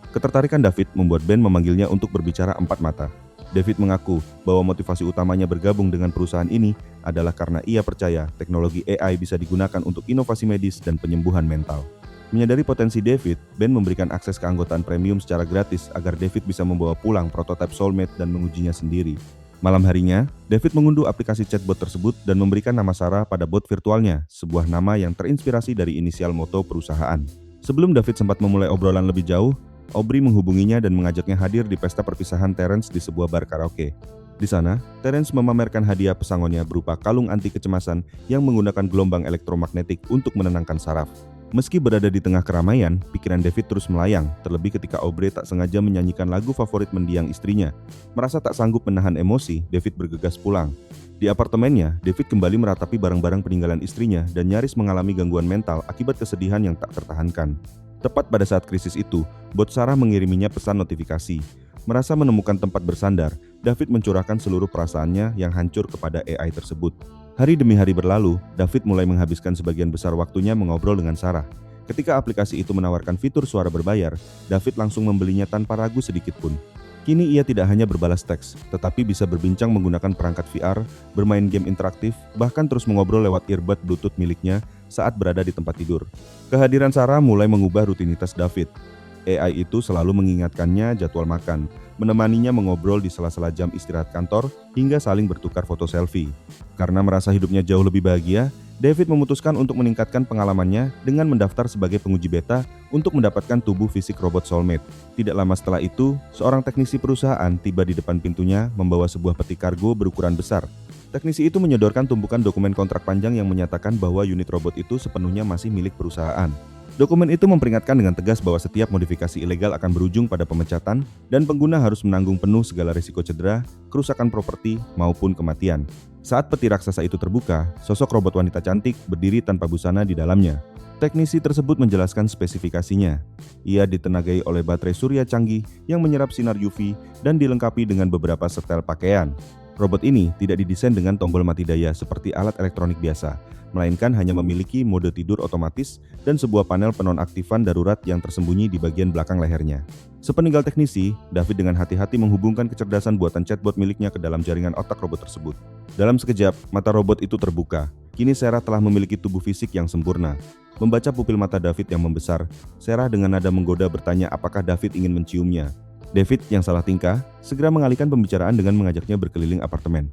Ketertarikan David membuat Ben memanggilnya untuk berbicara empat mata. David mengaku bahwa motivasi utamanya bergabung dengan perusahaan ini adalah karena ia percaya teknologi AI bisa digunakan untuk inovasi medis dan penyembuhan mental. Menyadari potensi David, Ben memberikan akses keanggotaan premium secara gratis agar David bisa membawa pulang prototipe Soulmate dan mengujinya sendiri. Malam harinya, David mengunduh aplikasi chatbot tersebut dan memberikan nama Sarah pada bot virtualnya, sebuah nama yang terinspirasi dari inisial moto perusahaan. Sebelum David sempat memulai obrolan lebih jauh, Aubrey menghubunginya dan mengajaknya hadir di pesta perpisahan Terence di sebuah bar karaoke. Di sana, Terence memamerkan hadiah pesangonnya berupa kalung anti kecemasan yang menggunakan gelombang elektromagnetik untuk menenangkan saraf. Meski berada di tengah keramaian, pikiran David terus melayang, terlebih ketika Aubrey tak sengaja menyanyikan lagu favorit mendiang istrinya. Merasa tak sanggup menahan emosi, David bergegas pulang. Di apartemennya, David kembali meratapi barang-barang peninggalan istrinya dan nyaris mengalami gangguan mental akibat kesedihan yang tak tertahankan. Tepat pada saat krisis itu, bot Sarah mengiriminya pesan notifikasi. Merasa menemukan tempat bersandar, David mencurahkan seluruh perasaannya yang hancur kepada AI tersebut. Hari demi hari berlalu, David mulai menghabiskan sebagian besar waktunya mengobrol dengan Sarah. Ketika aplikasi itu menawarkan fitur suara berbayar, David langsung membelinya tanpa ragu sedikit pun. Kini ia tidak hanya berbalas teks, tetapi bisa berbincang menggunakan perangkat VR, bermain game interaktif, bahkan terus mengobrol lewat earbud Bluetooth miliknya saat berada di tempat tidur. Kehadiran Sarah mulai mengubah rutinitas David. AI itu selalu mengingatkannya jadwal makan, menemaninya mengobrol di sela-sela jam istirahat kantor, hingga saling bertukar foto selfie. Karena merasa hidupnya jauh lebih bahagia, David memutuskan untuk meningkatkan pengalamannya dengan mendaftar sebagai penguji beta untuk mendapatkan tubuh fisik robot Soulmate. Tidak lama setelah itu, seorang teknisi perusahaan tiba di depan pintunya membawa sebuah peti kargo berukuran besar. Teknisi itu menyodorkan tumpukan dokumen kontrak panjang yang menyatakan bahwa unit robot itu sepenuhnya masih milik perusahaan. Dokumen itu memperingatkan dengan tegas bahwa setiap modifikasi ilegal akan berujung pada pemecatan dan pengguna harus menanggung penuh segala risiko cedera, kerusakan properti, maupun kematian. Saat peti raksasa itu terbuka, sosok robot wanita cantik berdiri tanpa busana di dalamnya. Teknisi tersebut menjelaskan spesifikasinya. Ia ditenagai oleh baterai surya canggih yang menyerap sinar UV dan dilengkapi dengan beberapa setel pakaian. Robot ini tidak didesain dengan tombol mati daya seperti alat elektronik biasa, melainkan hanya memiliki mode tidur otomatis dan sebuah panel penonaktifan darurat yang tersembunyi di bagian belakang lehernya. Sepeninggal teknisi, David dengan hati-hati menghubungkan kecerdasan buatan chatbot miliknya ke dalam jaringan otak robot tersebut. Dalam sekejap, mata robot itu terbuka. Kini Sarah telah memiliki tubuh fisik yang sempurna. Membaca pupil mata David yang membesar, Sarah dengan nada menggoda bertanya apakah David ingin menciumnya. David yang salah tingkah, segera mengalihkan pembicaraan dengan mengajaknya berkeliling apartemen.